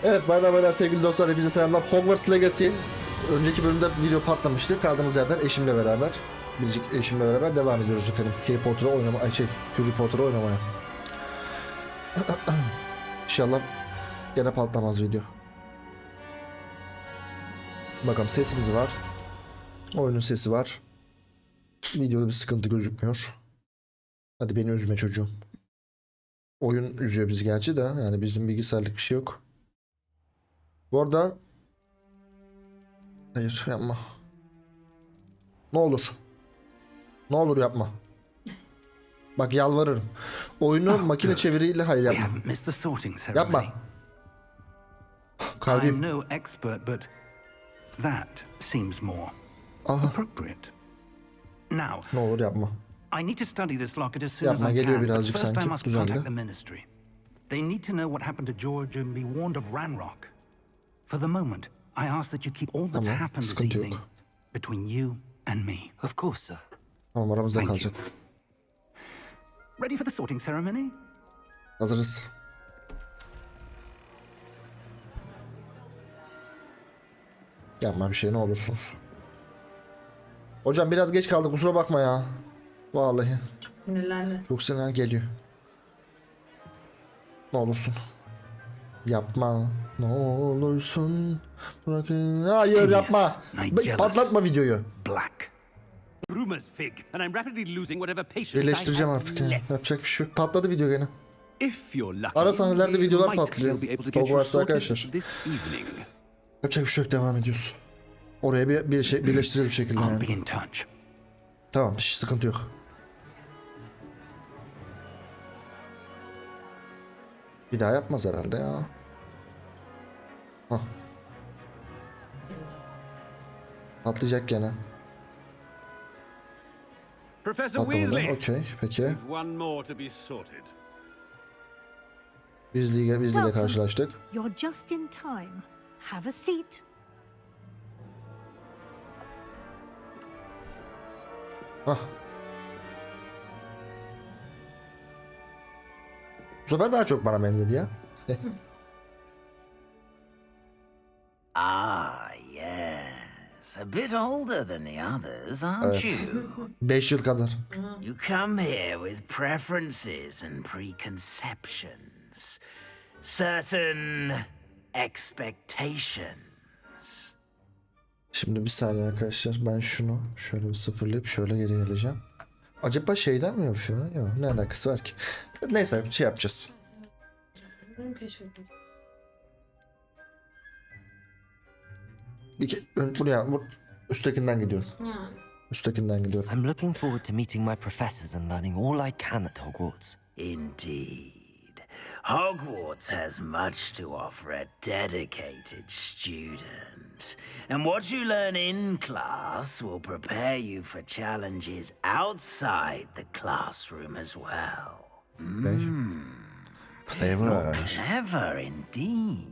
Evet baylar sevgili dostlar, hepinize selamlar. Hogwarts Legacy. Önceki bölümde video patlamıştı. Kaldığımız yerden eşimle beraber, biricik eşimle beraber devam ediyoruz efendim. Harry Potter'ı oynamaya. İnşallah gene patlamaz video. Bakalım, sesimiz var. Oyunun sesi var. Videoda bir sıkıntı gözükmüyor. Hadi beni üzme çocuğum. Oyun üzüyor bizi gerçi de, yani bizim bilgisayarlık bir şey yok. Bu arada... Hayır yapma. Ne olur. Ne olur yapma. Bak yalvarırım. Oyunu makine çeviriyle hayır yapma. Yapma. Kalbim. Aha. Ne olur yapma. Yapma, geliyor birazcık sanki. Düzeldi. They need to know what happened to George and be warned of Ranrock. For the moment, I ask that you keep all that's happened this evening between you and me. Of course, sir. Tamam, aramızda kalacak. Ready for the sorting ceremony? Hazırız. Yapma bir şey, ne olursunuz. Hocam biraz geç kaldık, kusura bakma ya. Vallahi. Çok sinirlendi. Çok sinirlen geliyor. Ne olursun. Yapma. Ne olursun. Bırakın. Hayır yapma. Patlatma videoyu. Black. Birleştireceğim artık ya. Yapacak bir şey yok. Patladı video gene. Ara sahnelerde videolar patlıyor. Hogwarts'a arkadaşlar. Yapacak bir şey yok, devam ediyoruz. Oraya bir şey birleştiririz bir şekilde yani. Tamam, hiç sıkıntı yok. Bir daha yapmaz herhalde ya. Hah. Patlayacak gene. Patladı. Okey, peki. Weasley ile karşılaştık. You're just in time. Have a seat. Hah. Bu sefer daha çok bana benzedi ya. Yes. A bit older than the others, aren't you? 5 yıl kadar. You come here with preferences and preconceptions. Certain expectations. Şimdi bir saniye arkadaşlar, ben şunu şöyle bir sıfırlayıp şöyle geri geleceğim. Acaba şeyden mi yapıyor? Yok, ne alakası var ki? Neyse, şey yapacağız. Buraya üsttekinden gidiyorum. Üsttekinden gidiyorum. I'm looking forward to meeting my professors and learning all I can at Hogwarts. Indeed. Hogwarts has much to offer a dedicated student. And what you learn in class will prepare you for challenges outside the classroom as well. Clever. Clever indeed.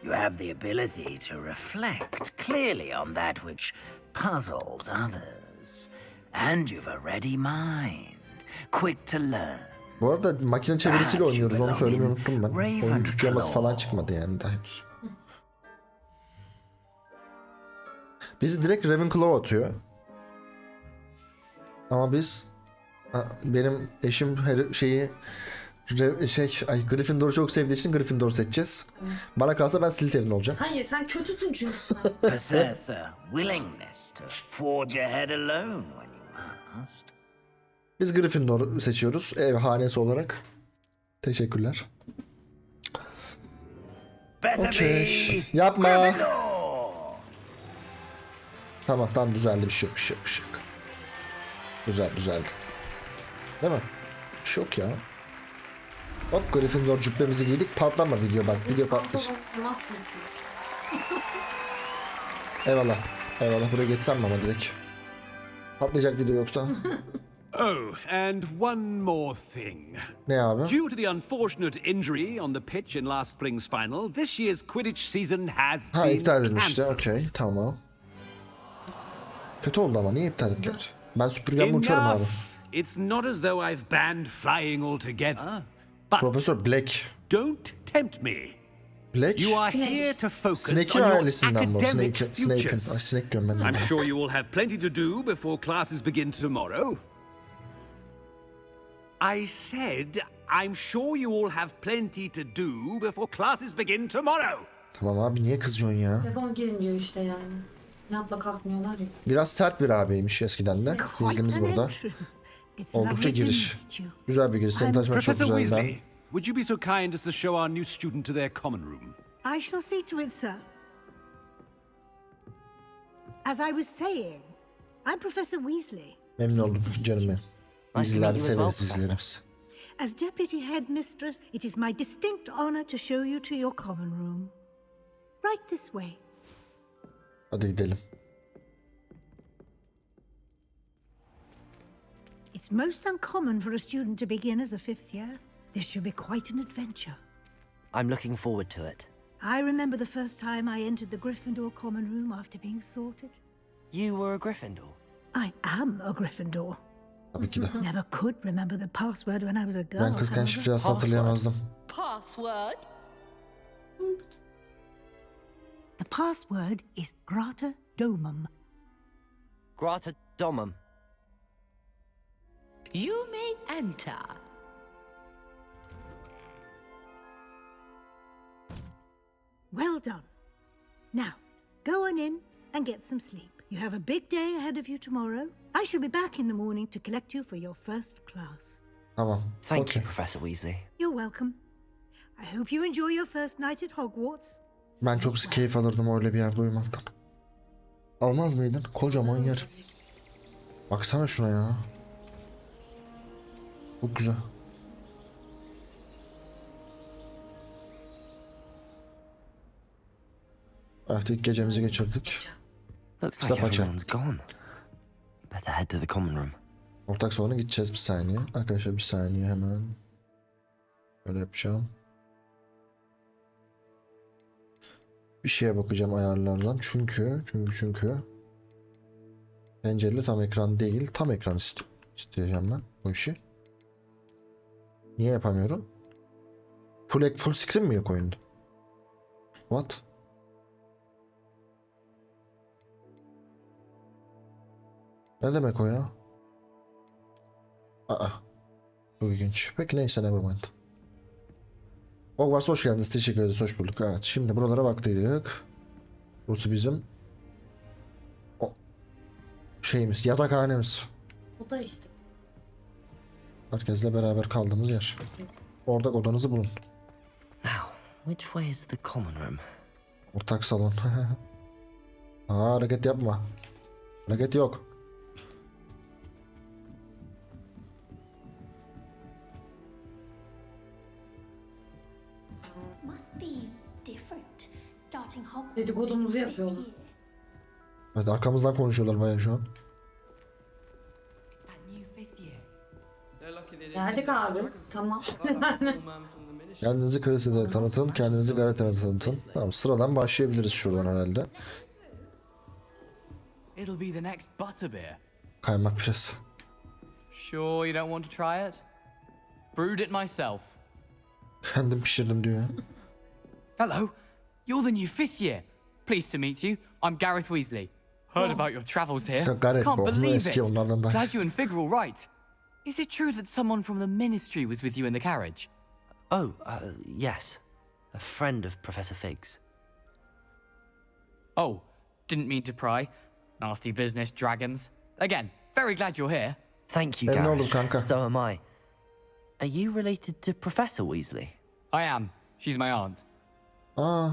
You have the ability to reflect clearly on that which puzzles others. And you've a ready mind, quick to learn. Bu arada makine çevirisiyle oynuyoruz, onu söylemeyi unuttum ben. Oyun Türkçe olması falan çıkmadı yani daha henüz. Bizi direkt Ravenclaw atıyor. Ama biz... benim eşim Gryffindor'u çok sevdiği için Gryffindor seçeceğiz. Bana kalsa ben Slytherin olacağım. Hayır, sen kötüsün çünkü. Possess a willingness to forge ahead alone when you must. Biz Gryffindor seçiyoruz ev hanesi olarak. Teşekkürler. Okey. Yapma. Tamam düzeldi, bir şey yok. Düzeldi. Değil mi? Bir şey yok ya. Hop, Gryffindor cübbemizi giydik. Patlama video, bak video patlayacak. Eyvallah. Buraya geçsem mi ama direkt? Patlayacak video yoksa. Oh, and one more thing. Ne abi? Due to the unfortunate injury on the pitch in last spring's final, this year's Quidditch season has been iptal edilmişti. cancelled. Okey, tamam. Kötü oldu ama niye iptal ettiler? Ben süpürgemle uçarım abi. It's not as though I've banned flying altogether, but Professor Black. don't tempt me. Black? You are here to focus Snake'in on your ailesinden bu. academic Snake'in. Ay, futures. Snake diyorum ben de. I'm sure you will have plenty to do before classes begin tomorrow. I said, I'm sure you all have plenty to do before classes begin tomorrow. Tamam abi, niye kızıyorsun ya? Defol gidin diyor işte yani. Yapla kalkmıyorlar ya. Biraz sert bir ağabeymiş eskiden de. Gizlimiz burada. Oldukça giriş. Güzel bir giriş. Seni tanışmak çok Professor güzel. Weasley, would you be so kind as to show our new student to their common room? I shall see to it, sir. As I was saying, I'm Professor Weasley. Memnun oldum canım benim. Nice to meet Bizleri you as well, severiz, Professor. izlerimiz. As Deputy Headmistress, it is my distinct honor to show you to your common room. Right this way. Hadi gidelim. It's most uncommon for a student to begin as a fifth year. This should be quite an adventure. I'm looking forward to it. I remember the first time I entered the Gryffindor common room after being sorted. You were a Gryffindor. I am a Gryffindor. Tabii ki de. Never could remember the password when I was a girl. Ben kızken however. şifreyi asla hatırlayamazdım. Password? The password is Grata Domum. Grata Domum. You may enter. Well done. Now, go on in and get some sleep. You have a big day ahead of you tomorrow. I shall be back in the morning to collect you for your first class. Tamam. Thank okey. you, Professor Weasley. You're welcome. I hope you enjoy your first night at Hogwarts. Ben çok keyif alırdım öyle bir yerde uyumaktan. Almaz mıydın? Kocaman yer. Baksana şuna ya. Çok güzel. Evet, ilk gecemizi geçirdik. Looks Kısa like paça. everyone's gone. Better head to the common room. Ortak salona gideceğiz, bir saniye. Arkadaşlar bir saniye hemen. Böyle yapacağım. Bir şeye bakacağım ayarlardan. Çünkü pencereli tam ekran değil. Tam ekran isteyeceğim ben bu işi. Niye yapamıyorum? Full screen mi yok oyunda? What? Ne demek o ya? Aa. Çok ilginç. Peki neyse, nevermind. Hogwarts'a hoş geldiniz. Teşekkür ederiz. Hoş bulduk. Evet. Şimdi buralara baktıydık. Burası bizim şeyimiz. Yatakhanemiz. O da işte. Herkesle beraber kaldığımız yer. Ortak odanızı bulun. Now, which way is the common room? Ortak salon. Hareket yapma. Hareket yok. Must be different. Starting Hogwarts. Dedikodumuzu in yapıyorlar. fifth year. Evet, arkamızdan konuşuyorlar bayağı şu an. Geldik abi. Tamam. Kendinizi Kraliçe'de tanıtın. Kendinizi Gareta'da tanıtın. Tamam, sıradan başlayabiliriz şuradan herhalde. It'll be the next butterbeer. Kaymak biraz. Sure you don't want to try it? Brewed it myself. Kendim pişirdim diyor ya. Hello, you're the new fifth year. Pleased to meet you. I'm Gareth Weasley. Heard about your travels here. Gareth Can't bu. believe Eski it. onlardan daha Glad eski. you and Fig are all right. Is it true that someone from the Ministry was with you in the carriage? Oh, yes. A friend of Professor Fig's. Oh, didn't mean to pry. Nasty business, dragons. Again, very glad you're here. Thank you, Memnun oldum Gareth. kanka. So am I. Are you related to Professor Weasley? I am. She's my aunt. Aa.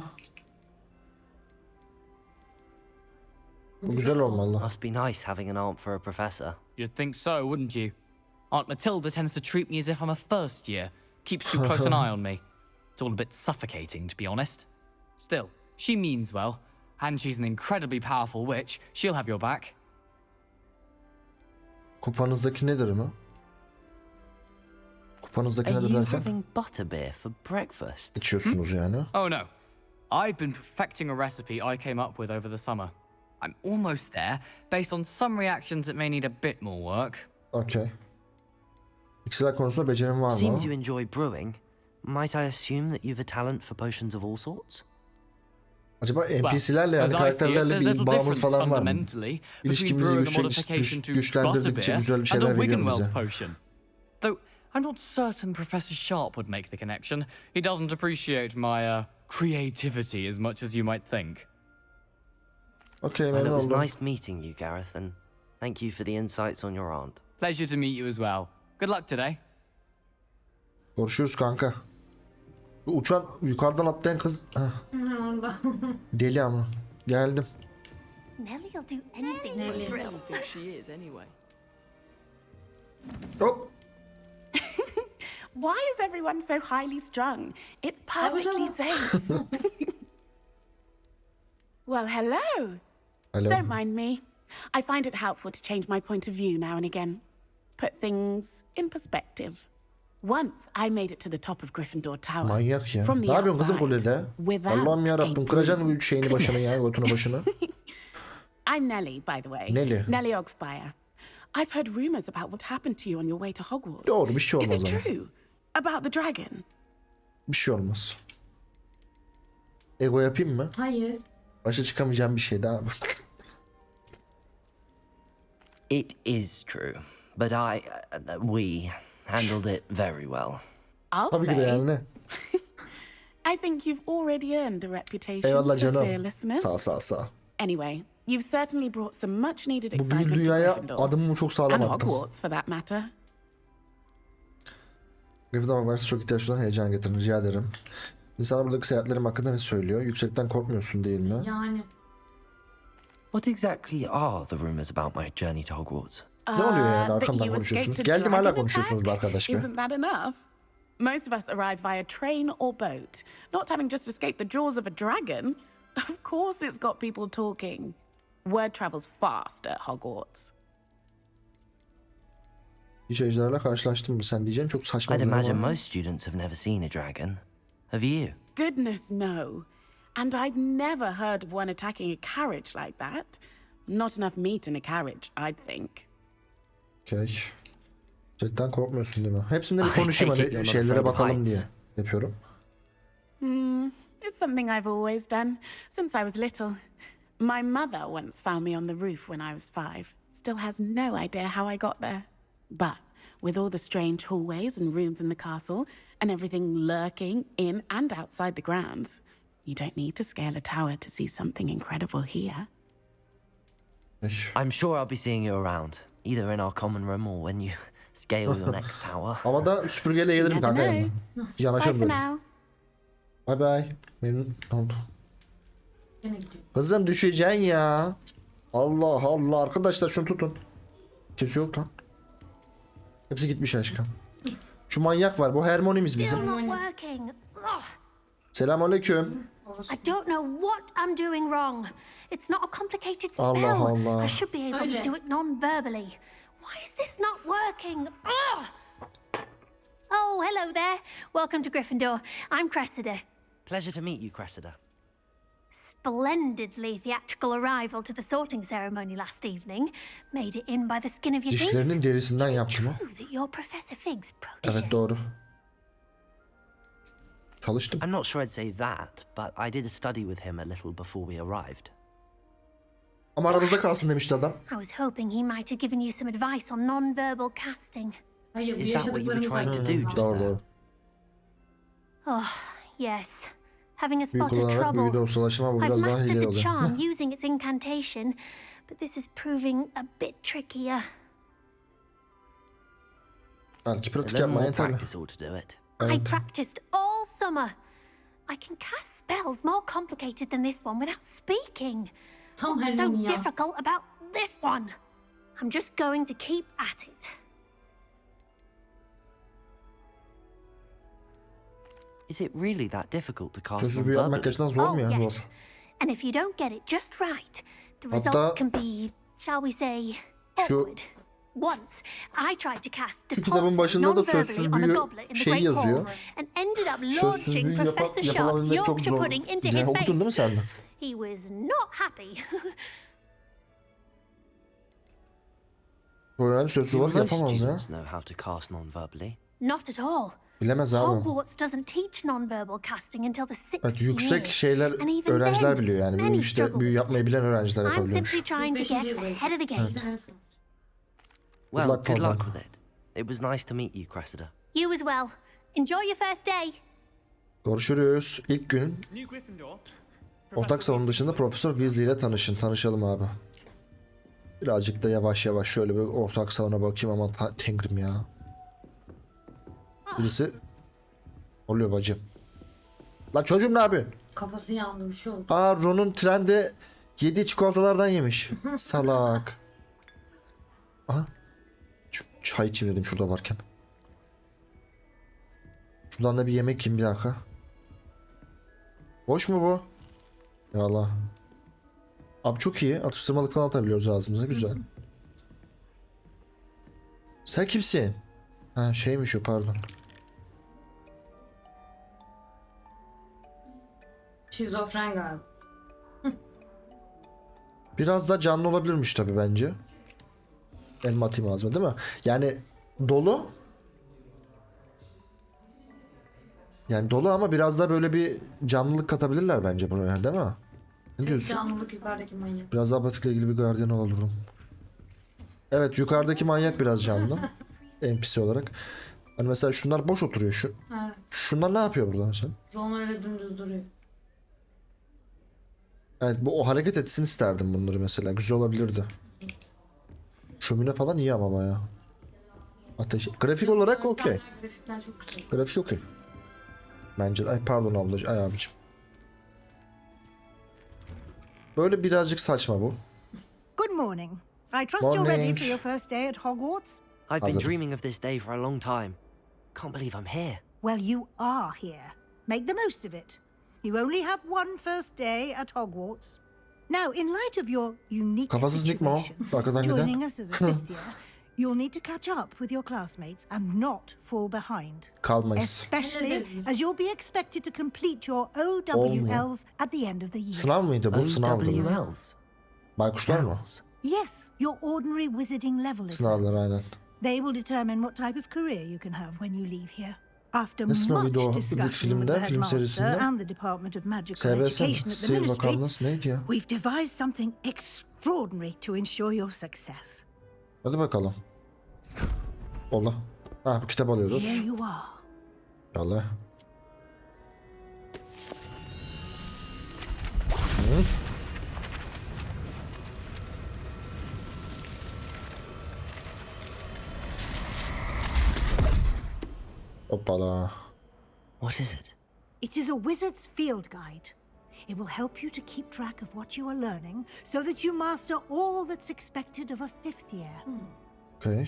Bu güzel olmalı. Must be nice having an aunt for a professor. You'd think so, wouldn't you? Aunt Matilda tends to treat me as if I'm a first year. Keeps too close an eye on me. It's all a bit suffocating, to be honest. Still, she means well, and she's an incredibly powerful witch. She'll have your back. Kupanızdaki nedir mi? Kupanızdaki Are nedir you derken? having butterbeer for breakfast? İçiyorsunuz yani. Oh no. I've been perfecting a recipe I came up with over the summer. I'm almost there, based on some reactions that may need a bit more work. Okay. İksirler konusunda becerim var mı? Seems you enjoy brewing. Might I assume that you've a talent for potions of all sorts? Acaba NPC'lerle yani karakterlerle bir bağımız falan var mı? İlişkimizi güçlendirdikçe güzel bir şeyler veriyor bize. Though I'm not certain Professor Sharp would make the connection. He doesn't appreciate my creativity as much as you might think. Okay, Well, it memnun was oldum. nice meeting you, Gareth, and thank you for the insights on your aunt. Pleasure to meet you as well. Good luck today. Görüşürüz kanka. Bu uçan yukarıdan atlayan kız Orada. deli ama. Geldim. Nellie'll do anything for a thrill. think she is anyway. Hop. Why is everyone so highly strung? It's perfectly safe. Well, hello. Alo. Don't mind me. I find it helpful to change my point of view now and again. Put things in perspective. Once I made it to the top of Gryffindor Tower. Manyak ya. From the Ne yapıyorsun kızım outside, kulede? without Allah'ım yarabbim a kıracaksın broom. bu şeyini başına ya, götünü başına. I'm Nellie, by the way. Nellie. Nellie Ogspire. I've heard rumors about what happened to you on your way to Hogwarts. Doğru, bir şey olmaz Is it ama. true? About the dragon? Bir şey olmaz. Ego yapayım mı? Hayır. Başa çıkamayacağım bir şey daha. It is true, but we handled it very well. I'll Tabii ki de say. yani ne? I think you've already earned a reputation Eyvallah for canım. fearlessness. Sağ. Anyway, you've certainly brought some much needed Bu büyük excitement to dünyaya Gryffindor. adımımı çok sağlam And attım. Hogwarts for that matter. Gryffindor Hogwarts'a çok ihtiyaçlı olan heyecan getirin, rica ederim. İnsanlar buradaki seyahatlerim hakkında ne söylüyor? Yüksekten korkmuyorsun değil mi? Yani. What exactly are the rumors about my journey to Hogwarts? Ne oluyor yani That arkamdan you konuşuyorsunuz? escaped a Geldim hala dragon konuşuyorsunuz be attack? arkadaş be. Isn't that enough? Most of us arrive via train or boat, not having just escaped the jaws of a dragon. Of course it's got people talking. Word travels fast at Hogwarts. Hiç ejderhalarla karşılaştın mı sen diyeceğim, çok saçma I'd bir imagine ama. most students have never seen a dragon. Have you? Goodness no. And I've never heard of one attacking a carriage like that. Not enough meat in a carriage, I'd think. Okay. Cidden korkmuyorsun değil mi? Hepsinde bir I konuşayım take it you're hani not şeylere afraid of bakalım diye heights. yapıyorum. It's something I've always done, since I was little. My mother once found me on the roof when I was 5. Still has no idea how I got there. But with all the strange hallways and rooms in the castle, and everything lurking in and outside the grounds, you don't need to scale a tower to see something incredible here. I'm sure I'll be seeing you around, either in our common room or when you scale your next tower. Ama da süpürgeyle gelirim Never kanka know. yanına. Bye Yanaşırım for böyle. now. Bye bye. Memnun oldum. Gene gidiyor. Kızım düşeceksin ya. Allah Allah arkadaşlar şunu tutun. Kimse yok lan. Hepsi gitmiş aşkım. Şu manyak var, bu Hermione'miz Still bizim. not working. Ugh. Selamünaleyküm. I don't know what I'm doing wrong. It's not a complicated spell. Allah Allah. I should be able to do it non-verbally. Why is this not working? Ugh. Oh, hello there. Welcome to Gryffindor. I'm Cressida. Pleasure to meet you, Cressida. Splendidly theatrical arrival to the sorting ceremony last evening. Made it in by the skin of your teeth. Dişlerinin derisinden yaptım o. True that you're Professor Fig's protege. Evet doğru. Çalıştım. I'm not sure I'd say that, but I did study with him a little before we arrived. Ama aramızda kalsın demişti adam. I was hoping he might have given you some advice on non-verbal casting. Hayır, bu Is that what you were yaşadıklarımız trying to do just Doğru there? doğru. Oh, yes. Having a Büyük spot of olarak büyüde trouble. ustalaşma bu I've biraz daha mastered hileli the oluyor. charm using its incantation, but this is proving a bit trickier. Belki A pratik little yapmaya more yeterli. practice ought to do it. I Evet. practiced all summer. I can cast spells more complicated than this one without speaking. Tam What's so Hermione ya. difficult about this one? I'm just going to keep at it. Is it really that difficult to cast Sözlü büyü yapmak non-verbally? gerçekten zor Oh, mu ya? yes. Zor. And if you don't get it just right, the Hatta- results can be, shall we say, Şu- awkward. Once, I tried to cast Şu kitabın başında da sözsüz non-verbally on a büyü goblet in the şeyi Great Hall yazıyor. and ended up Sözsüz büyü launching Professor Sharp's yapılabilmek çok Yorkshire zor. pudding into Yani his okudun değil mi face. sen de? He was not happy. Böyle bir sözsüz Do olarak most yapamaz ya. students know how to cast non-verbally? Not at all. Bilemez abi. Hogwarts doesn't teach non-verbal casting until the 6th Evet, yüksek year. şeyler And even öğrenciler then, biliyor yani. many Büyü işte struggle büyü with yapmayı it. bilen öğrenciler I'm yapabiliyormuş. simply trying to get ahead of the game. Well, luck, good Paul. luck with it. It was nice to meet you, Cressida. You as well. Enjoy your first day. Görüşürüz. İlk gün ortak salon dışında Profesör Weasley ile tanışalım abi. Birazcık da yavaş yavaş şöyle bir ortak salona bakayım ama tengrim ya. Birisi oluyor bacım. Lan çocuğum ne yapıyorsun? Kafası yandı, bir şey oldu. Aa, Ron'un trende yediği çikolatalardan yemiş. Salak. Aha. Çay içeyim dedim şurada varken. Şuradan da bir yemek yiyeyim bir dakika. Boş mu bu? Ya Allah. Abi çok iyi. Atıştırmalık falan atabiliyoruz ağzımıza. Güzel. Sen kimsin? Ha şeymiş o, pardon. Şizofren galiba. Biraz da canlı olabilirmiş tabii bence. Elma atayım ağzıma, değil mi? Yani dolu. Yani dolu ama biraz da böyle bir canlılık katabilirler bence buraya, değil mi? Ne diyorsun? Canlılık yukarıdaki manyak. Biraz daha batıkla ilgili bir gardiyan olalım. Evet, yukarıdaki manyak biraz canlı. NPC olarak. Hani mesela şunlar boş oturuyor. Evet. Şunlar ne yapıyor burada mesela? Ron öyle dümdüz duruyor. Evet, bu o hareket etsin isterdim bunları mesela. Güzel olabilirdi. Şömine falan iyi ama bayağı. Ateş. Grafik olarak okey. Grafikler çok güzel. Grafik okey. Bence. Ay pardon ablacığım. Ay abicim. Böyle birazcık saçma bu. Good morning. I trust you're ready Morning. for your first day at Hogwarts? I've been Hazır. dreaming of this day for a long time. Can't believe I'm here. Well, you are here. Make the most of it. You only have one first day at Hogwarts. Now, in light of your unique Kafasız Nick mi o? situation, Arkadan giden. joining us as a fifth year, you'll need to catch up with your classmates and not fall behind. Kalmayız. Especially as you'll be expected to complete your Olmuyor. OWLs at the end of the year. Sınav mıydı bu? Sınavdı bu. OWLs. Baykuşlar mı? Yes, your ordinary wizarding level Sınavlar exams. aynen. They will determine what type of career you can have when you leave here. After Ne sınavıydı much o? Bir discussion filmde, with the film headmaster serisinde. and the Department of Magical SBS Education at the Sihir Ministry, Bakanlığı neydi ya? we've devised something extraordinary to ensure your success. Hadi bakalım. Ola. Ha, bu kitap alıyoruz. Here you are. Yallah. Hoppala. What is it? It is a wizard's field guide. It will help you to keep track of what you are learning so that you master all that's expected of a fifth year. Okay.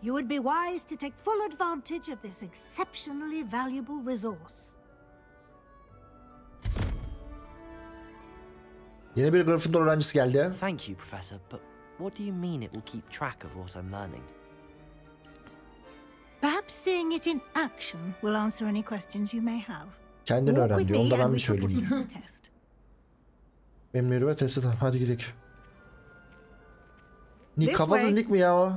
You would be wise to take full advantage of this exceptionally valuable resource. Yeni bir Gryffindor öğrencisi geldi. Thank you, Professor, but what do you mean it will keep track of what I'm learning? Perhaps seeing it in action will answer any questions you may have. Kendin Walk öğren with diyor. Onu da me ben and bir we shall put söyleyeyim. it to the test. Benimle yürü ve test edelim. Hadi gidelim. Nick, This kafasız way. Nick mi ya o?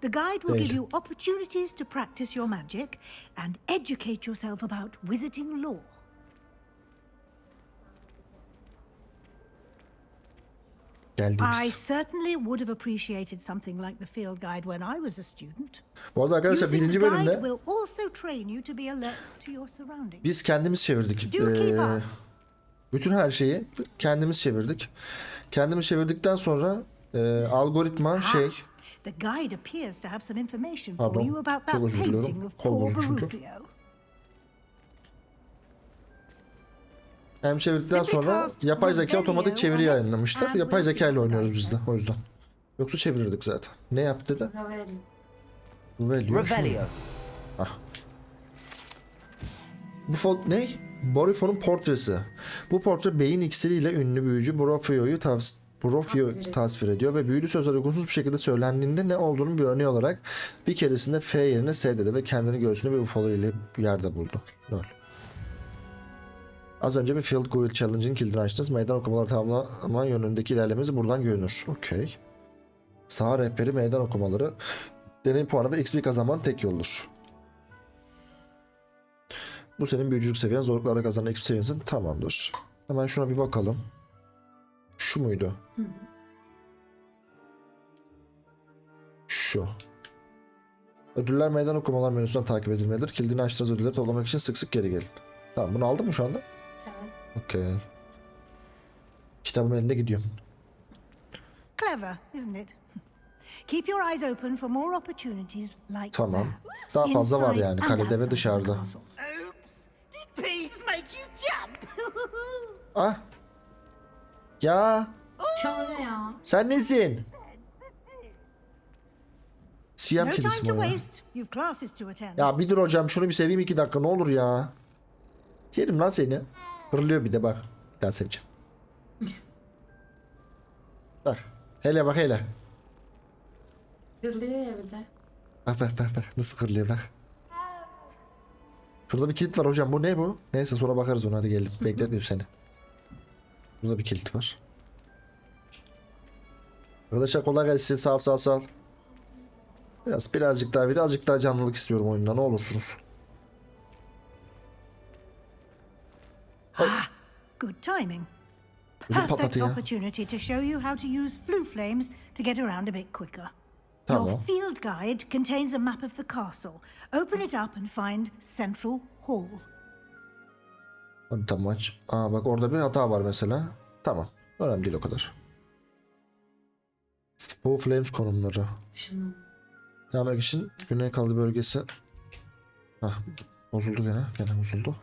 The guide will Değil. give you opportunities to practice your magic and educate yourself about wizarding lore. Geldiğimiz. I certainly would have appreciated something like the field guide when I was a student. Bu arada arkadaşlar Using birinci the guide bölümde will also train you to be alert to your surroundings. biz kendimiz çevirdik. Do keep up. Bütün her şeyi kendimiz çevirdik. Kendimiz çevirdikten sonra algoritma şey... The guide appears to have some information Pardon, for you about that çok özür diliyorum. painting of Kol poor bozuk çünkü. Barufio. Hem çevirdikten sonra yapay zeka otomatik çeviri yayınlamışlar. Yapay zeka ile oynuyoruz biz de o yüzden. Yoksa çevirirdik zaten. Ne yaptı dedi? Revelio. Revelio. Bu ne? Barufio'nun portresi. Bu portre beyin iksiriyle ünlü büyücü Barufio'yu tasvir ediyor ve büyülü sözler uygunsuz bir şekilde söylendiğinde ne olduğunu bir örneği olarak bir keresinde F yerine S dedi ve kendini göğsünde bir ufalo ile yerde buldu. Böyle. Az önce bir Field Guide Challenge'ın kilidini açtınız. Meydan okumaları tamamlama yönündeki ilerlemesi buradan görünür. Okey. Sağ rehberi meydan okumaları. Deney puanı ve XP kazanmanın tek yoludur. Bu senin büyücülük seviyen, zorluklarda kazanan ekip seviyensin. Tamamdır. Hemen şuna bir bakalım. Şu muydu? Şu. Ödüller meydan okumalar menüsünden takip edilmelidir. Kilidini açtığınız ödülleri toplamak için sık sık geri gelin. Tamam, bunu aldın mı şu anda? Evet. Okey. Kitabım elinde, gidiyorum. Clever, isn't it? Keep your eyes open for more opportunities like Tamam. that. Daha fazla var Inside yani and kalede ve outside the dışarıda. castle. Oops! Did peeves make you jump? Ah. Ya. Çağrı ya. Sen nesin? Siyam No time kedisi mi to o ya? waste. You've classes to attend. Ya bir dur hocam, şunu bir seveyim 2 dakika ne olur ya. Yerim lan seni. Hırlıyor bir de bak. Bir daha seveceğim. Bak. Hele bak hele. Gırlıyor ya bir de. Bak bak bak bak. Nasıl hırlıyor bak. Şurada bir kilit var hocam. Bu ne bu? Neyse sonra bakarız ona, hadi gelin. Bekletmeyeyim seni. Burada bir kilit var. Arkadaşlar kolay gelsin. Sağ ol sağ ol sağ ol. Birazcık daha canlılık istiyorum oyunda, ne olursunuz. Good timing. Ödüm Perfect patlatı ya. opportunity to show you how to use flue flames to get around a bit quicker. Your Tamam. field guide contains a map of the castle. Open it up and find Central Hall. Hadi tamam aç. Aa bak orada bir hata var mesela. Tamam. Önemli değil o kadar. Bu Flames konumları. Şunu. Devam için güney kaldı bölgesi. Hah, bozuldu gene. Gene bozuldu.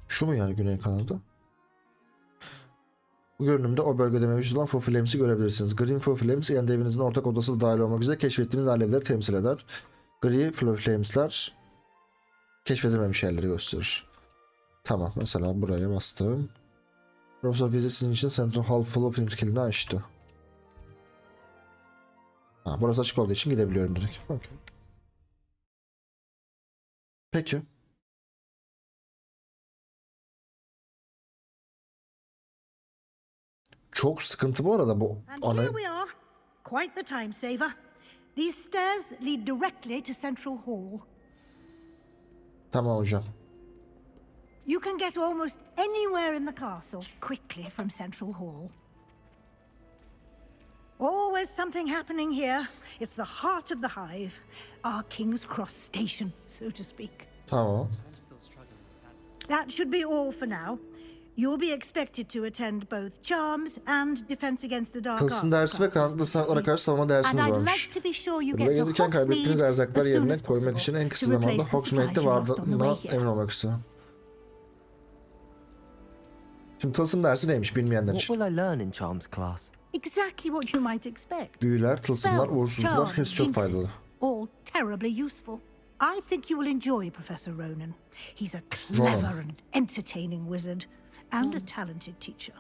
Şu mu yani güney kanadı? Bu görünümde o bölgede mevcut olan Foo Flames'i görebilirsiniz. Green Foo Flames kendi evinizin ortak odası da dahil olmak üzere keşfettiğiniz alevleri temsil eder. Gri Foo Flames'ler keşfedilmemiş yerleri gösterir. Tamam, mesela buraya bastım. Profesör Vize sizin için Central Hall Full of Flames kilidini açtı. Ha, burası açık olduğu için gidebiliyorum direkt. Okay. Peki. Çok sıkıntı bu arada bu And ana... here we are. Quite the time saver. These stairs lead directly to Central Hall. Tamam hocam. You can get almost anywhere in the castle quickly from Central Hall. Always something happening here. It's the heart of the hive. Our King's Cross station, so to speak. Tamam. That should be all for now. You'll be expected to attend both Charms and Defense Against the Dark Arts Tılsım dersi ve classes kanatlı this sanatlara evening. karşı savunma dersiniz And I'd varmış. like to be sure you Buraya get to gelirken kaybettiğiniz Hogsmeade erzakları as soon yerine as koymak için possible en kısa to zamanda replace the Hogsmeade'de supplies you lost on the way vardığına here. emin olmak istiyorum. Şimdi tılsım dersi neymiş bilmeyenler What için. will I learn in Charms class? Exactly what you might expect. Büyüler, tılsımlar, Spells, uğursuzluklar charms, hepsi çok faydalı. jinxes, all terribly useful. I think you will enjoy Professor Ronan. He's a clever and entertaining wizard and a talented teacher.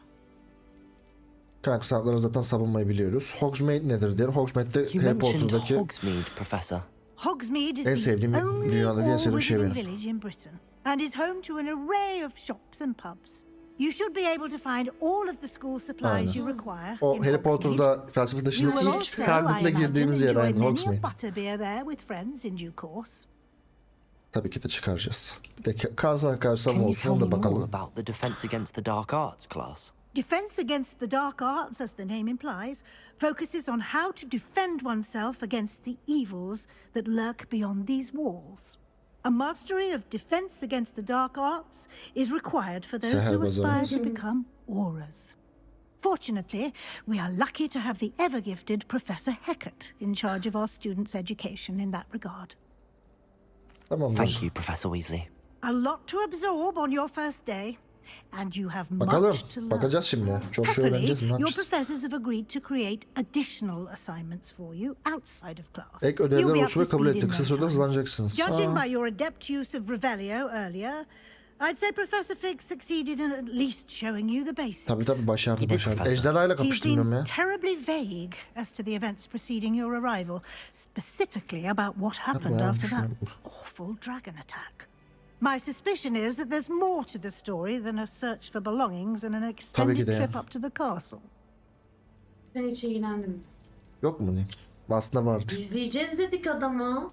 Kanka sanatlara zaten savunmayı biliyoruz. Hogsmeade nedir diyelim. Hogsmeade'de You Harry mentioned Potter'daki Hogsmeade, Professor. Hogsmeade is En the sevdiğim, only dünyadaki en sevdiğim şey all-wizarding benim. village in Britain and is home to an array of shops and pubs. You should be able to find all of the school supplies you require O in Harry Hogsmeade. Potter'da felsefe You taşının will ilk also, I karnıkla imagine, girdiğimiz yer enjoy aynı many a Hogsmeade. butterbeer there with friends in due course. Tabii ki de çıkaracağız. Bir de kazan karsam Can you olsun tell onu me da more bakalım. about the Defense Against the Dark Arts class? Defense Against the Dark Arts, as the name implies, focuses on how to defend oneself against the evils that lurk beyond these walls. A mastery of defense against the dark arts is required for those Seher who aspire bazarı. to become auras. Fortunately, we are lucky to have the ever-gifted Professor Hecat in charge of our students' education in that regard. Tamamdır. Thank you, Professor Weasley. A lot to absorb on your first day, and you have Bakalım. much to learn. Bakacağız şimdi. Çok şey öğreneceğiz mi? Ne Your yapacağız? professors have agreed to create additional assignments for you outside of class. Ek You'll ödevler be up oluşu to ve kabul speed in ettik. Kısa no sürede time. hızlanacaksınız. Judging Aa, by your adept use of Revelio earlier, I'd say Professor Fig succeeded in at least showing you the basics. tabii başardı Gidin başardı. profesör. Ejderhayla He's kapıştırıyorum been ya. terribly vague as to the events preceding your arrival, specifically about what happened ya, after that şunu- awful dragon attack. My suspicion is that there's more to the story than a search for belongings and an ki extended de ya. trip up to the castle. Ben hiç ilgilendim. Yok mu diyeyim? Aslında vardı. İzleyeceğiz dedik adama.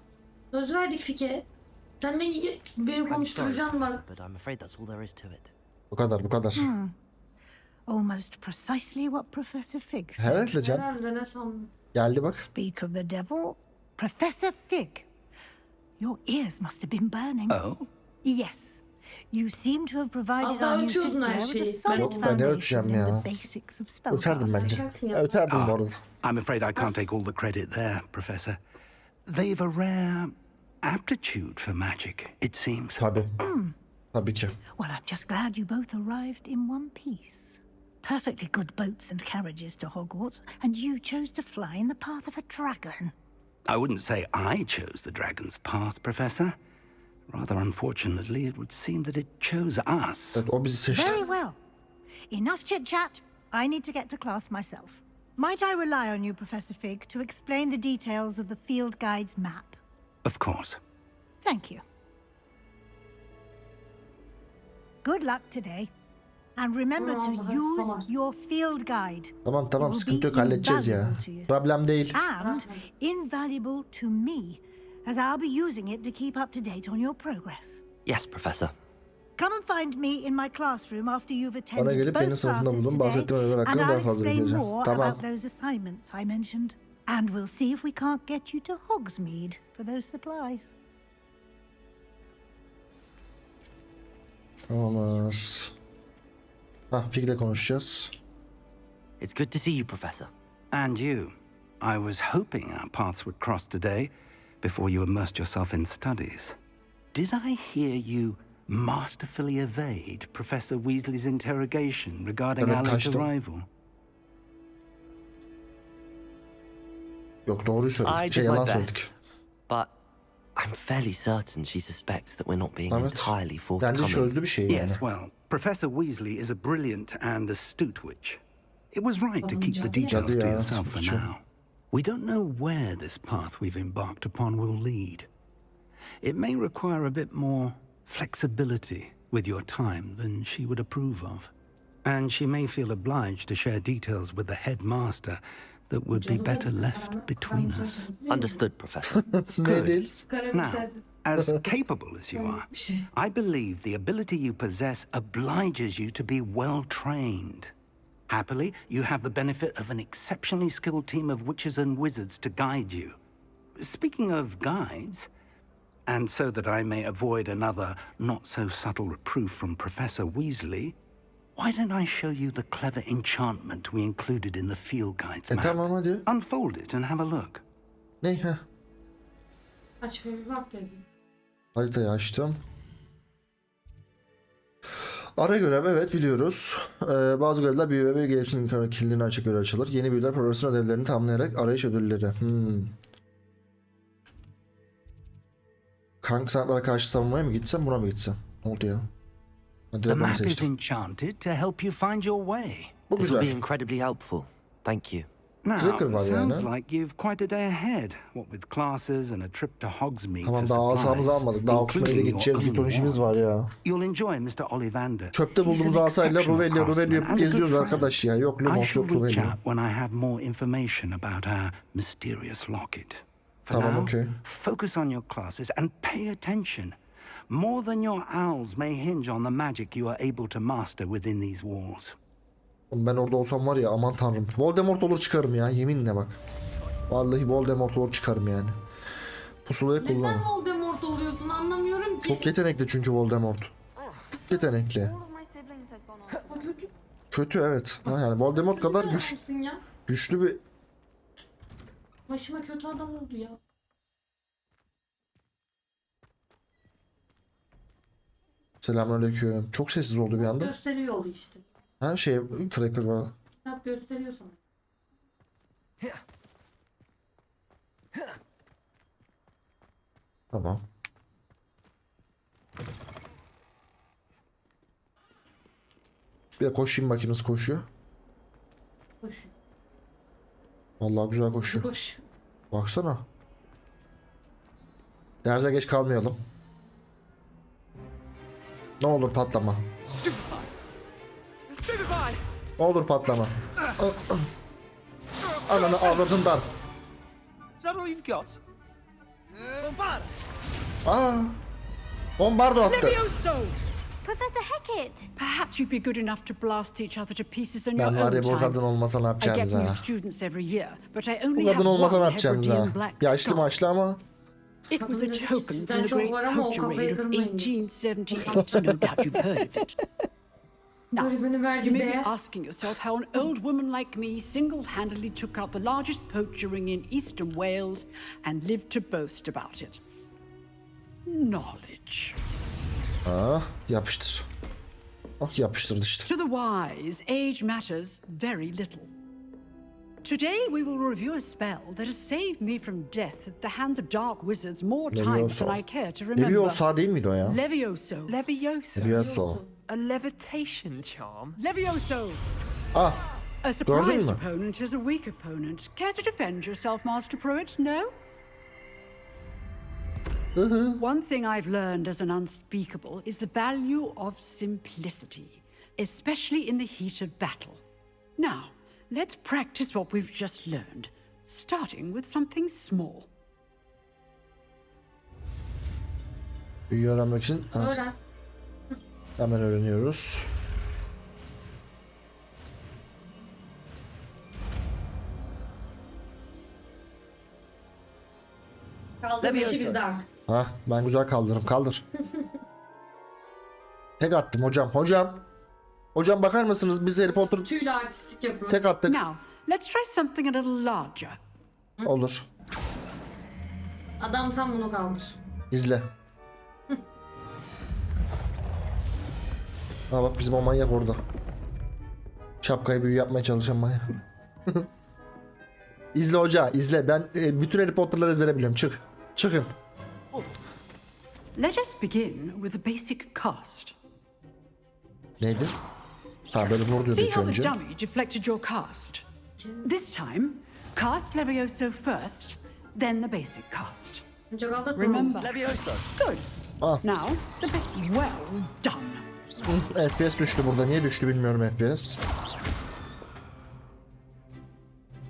Söz verdik Fike. Sen ne beni konuşturacaksın bak. But I'm afraid that's all there is to it. Bu kadar, bu kadar. Almost precisely what Professor Fig said. Herhalde can. Herhalde ne sandın? Geldi bak. Speak of the devil, Professor Fig. Your ears must have been burning. Oh? Yes. You seem to have provided Az daha our new ötüyordun fifth her year with a şeyi. solid Yok, ben ne foundation öteceğim in ya? the basics of Öterdim bence. spellcasting. Öterdim bu arada. I'm afraid I can't take all the credit there, Professor. They've a rare aptitude for magic, it seems. Tabii. Tabii ki. Well, I'm just glad you both arrived in one piece. Perfectly good boats and carriages to Hogwarts, and you chose to fly in the path of a dragon. I wouldn't say I chose the dragon's path, Professor. Rather unfortunately, it would seem that it chose us. Evet, o bizi seçti. Very well. Enough chit-chat. I need to get to class myself. Might I rely on you, Professor Fig, to explain the details of the field guide's map? Of course. Thank you. Good luck today. And remember to use your field guide. Tamam tamam, It will sıkıntı be yok, halledeceğiz ya. invaluable to you. Problem değil. And invaluable to me, as I'll be using it to keep up to date on your progress. Yes, Professor. Come and find me in my classroom after you've attended Bana gelip both beni sınıfında classes bulun, today, bahsettiğim öğeler and hakkında daha I'll fazla explain bileceğim. more Tamam. about those assignments I mentioned. And we'll see if we can't get you to Hogsmeade for those supplies. Tamamız. Fikir'le konuşacağız. It's good to see you, Professor. And you. I was hoping our paths would cross today before you immersed yourself in studies. Did I hear you masterfully evade Professor Weasley's interrogation regarding Evet, Alan's kaçtım. arrival? Yok, doğruyu I söyledik. did my Yalan best, söyledik. but I'm fairly certain she suspects that we're not being Evet. entirely Bence forthcoming. çözdü bir şey yani. Yes, well, Professor Weasley is a brilliant and astute witch. It was right to keep the details Cadı to ya, yourself for sıkıcı. now. We don't know where this path we've embarked upon will lead. It may require a bit more flexibility with your time than she would approve of. And she may feel obliged to share details with the headmaster that would be better left between us. Understood, Professor. Ne değiliz? Now, as capable as you are, I believe the ability you possess obliges you to be well trained. Happily, you have the benefit of an exceptionally skilled team of witches and wizards to guide you. Speaking of guides, and so that I may avoid another not-so-subtle reproof from Professor Weasley, why don't I show you the clever enchantment we included in the field guide's map? Tamam hadi. Unfold it and have a look. Ne? Heh. Aç ve bir bak dedim. Haritayı açtım. Ara görev, evet biliyoruz. Bazı görevler büyü ve gelişim kilidini açık görev açılır. Yeni büyüler profesyonel ödevlerini tamamlayarak arayış ödülleri. Kanka sanatlara karşı savunmaya mı gitsem, buna mı gitsem? Ne oldu ya? Hadi The ben bunu map is seçtim. enchanted to help you find your way. Bu This will be güzel. incredibly helpful. Thank you. Now, Tracker var sounds yani. like you've quite a day ahead. What with classes and a trip to Hogsmeade Tamam, for daha supplies, asamızı almadık. Daha Oxford'a including your gideceğiz. Bir ton own işimiz wand. var ya. You'll enjoy Mr. Ollivander. Çöpte He's bulduğumuz an asayla exceptional Ruvelio craftsman yapıp and a good geziyoruz friend. arkadaş ya. Yok I Lumos shall yok reach Ruvelio. out when I have more information about our mysterious locket. For Tamam, now, okay. focus on your classes and pay attention. More than your owls may hinge on the magic you are able to master within these walls. Ben orada olsam var ya, aman tanrım. Voldemort olur çıkarım ya, yeminle bak. Vallahi Voldemort olur çıkarım yani. Pusulayı Neden kullanın. Voldemort oluyorsun anlamıyorum ki. Çok yetenekli çünkü Voldemort. Çok yetenekli. Kötü. Kötü evet. Ha, yani Voldemort kadar Adamsın ya. güçlü bir... Başıma kötü adam oldu ya. Selamünaleyküm. Çok sessiz oldu bir anda. Gösteriyor oldu işte. Ha şey, tracker var. Kitap gösteriyor sana. Tamam. Bir de koşayım bakayım nasıl koşuyor. Koş. Vallahi güzel koşuyor. Koş. Baksana. Derse geç kalmayalım. Ne olur patlama. Ne olur patlama. Ananı avradından. Is that all you've got? Aa, Bombardo attı. Professor Hecat! Perhaps you'd be good enough to blast each other to pieces on your Ben var own ya bu kadın time. olmasa ne I yapacağınız get new ha? students every year, but I Bu only have kadın olmasa ne one yapacağınız ha? Hebridean black Yaşlı scar. maçlı ama. It was a token Sizden from the çok great var ama o poacher kafayı raid of kırmayın. 1878. No doubt you've heard of it. Now, Bölümünü verdi you may be de. asking yourself how an old woman like me single-handedly took out the largest poacher ring in eastern Wales and lived to boast about it. Knowledge. Ah, yapıştır. Oh, yapıştırdı işte. To the wise, age matters very little. Today we will review a spell that has saved me from death at the hands of dark wizards more times Leviosa. than I care to remember. Leviosa değil miydi o ya? Levioso. Leviosa. A levitation charm? Levioso. Ah, A gördün surprised mü? opponent is a weak opponent. Care to defend yourself, Master Pruitt? No? One thing I've learned as an unspeakable is the value of simplicity, especially in the heat of battle. Now, let's practice what we've just learned, starting with something small. Büyüyü öğrenmek için Öğren. hemen öğreniyoruz. Kaldır beşi bizde artık. Ha, ben güzel kaldırırım. Kaldır. Tek attım hocam. Hocam bakar mısınız? Biz Harry Potter Tüyle artistik yapıyor. tek attık. Now, let's try something a little larger. Olur. Adam sen bunu kaldır. İzle. Ha bak bizim o manyak orada. Şapkayı büyü yapmaya çalışan manyak. İzle hoca, izle. Ben bütün Harry Potter'ları ezbere biliyorum. Çıkın. Let us begin with the basic cast. Neydi? Ha böyle vur diyordu See ilk how the önce. dummy deflected your cast? This time, cast Levioso first, then the basic cast. Önce kaldır. Remember. Levioso. Good. Ah. Now, well done. FPS düştü burada. Niye düştü bilmiyorum FPS.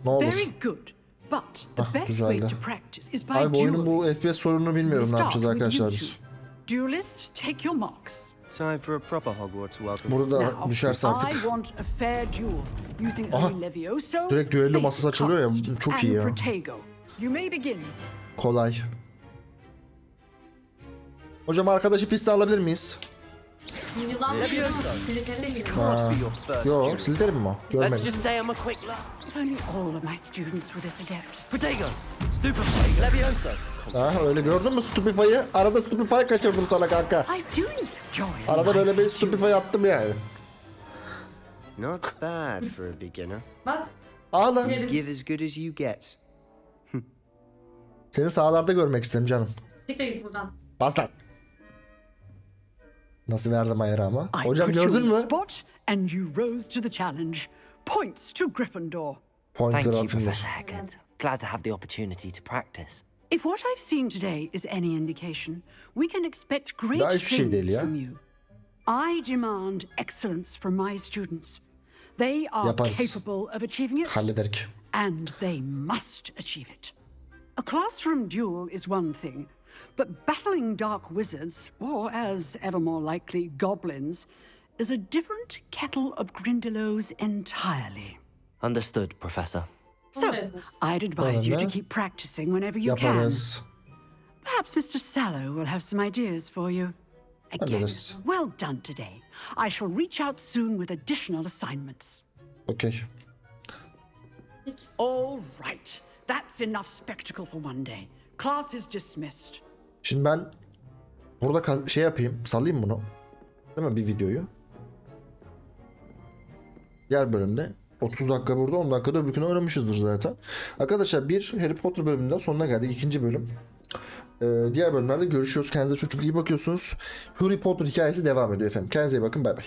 Ne olur. Very good. But the best way düzeldi. to practice is by Abi bu oyunun dueling. bu FPS sorununu bilmiyorum ne yapacağız arkadaşlar biz. Duelists, take your marks. Time for a proper Hogwarts welcome. Burada Now, düşerse I artık. want a fair duel using Aha. only Levioso. Direkt düello basic masası açılıyor ya, cast, çok iyi and ya. Protego. You may begin. Kolay. Hocam arkadaşı piste alabilir miyiz? Yılan mı? Silikerim gibi. Ha. Yo, Slytherin mi o? Let's Görmedim. just say I'm a quick laugh. If only all of my students were this adept. Protego. Stupefy. Levioso. Ha, öyle gördün mü Stupefy'ı? Arada Stupefy kaçırdım sana kanka. I do enjoy Arada böyle bir life Stupefy attım yani. Not bad for a beginner. Bak. Ağla. Give as good as you get. Seni sahalarda görmek isterim canım. Siktir git buradan. Bas lan. Nasıl verdim ayarı ama? I Hocam put you gördün on the mü? spot and you rose to the challenge. Points to Gryffindor. Pointer Thank you, atılır. Professor Hecat. Glad to have the opportunity to practice. If what I've seen today is any indication, we can expect great Daha hiçbir şey değil things ya. from you. I demand excellence from my students. They are Yaparız. capable of achieving it, Hallederik. and they must achieve it. A classroom duel is one thing, but battling dark wizards, or as ever more likely, goblins, is a different kettle of Grindylows entirely. Understood, Professor. So, I'd advise you to Öyle. keep practicing whenever you can. Yaparız. Perhaps Mr. Sallow will have some ideas for you. Again, Hallederiz. well done today. I shall reach out soon with additional assignments. Okey. All right. That's enough spectacle for one day. Class is dismissed. Şimdi ben burada şey yapayım. Salayım bunu. Değil mi bir videoyu? Diğer bölümde 30 dakika burada 10 dakikada öbürkünü öğrenmişizdir zaten. Arkadaşlar bir Harry Potter bölümünden sonuna geldik. İkinci bölüm. Diğer bölümlerde görüşüyoruz. Kendinize çok iyi bakıyorsunuz. Harry Potter hikayesi devam ediyor efendim. Kendinize iyi bakın. Bay bay.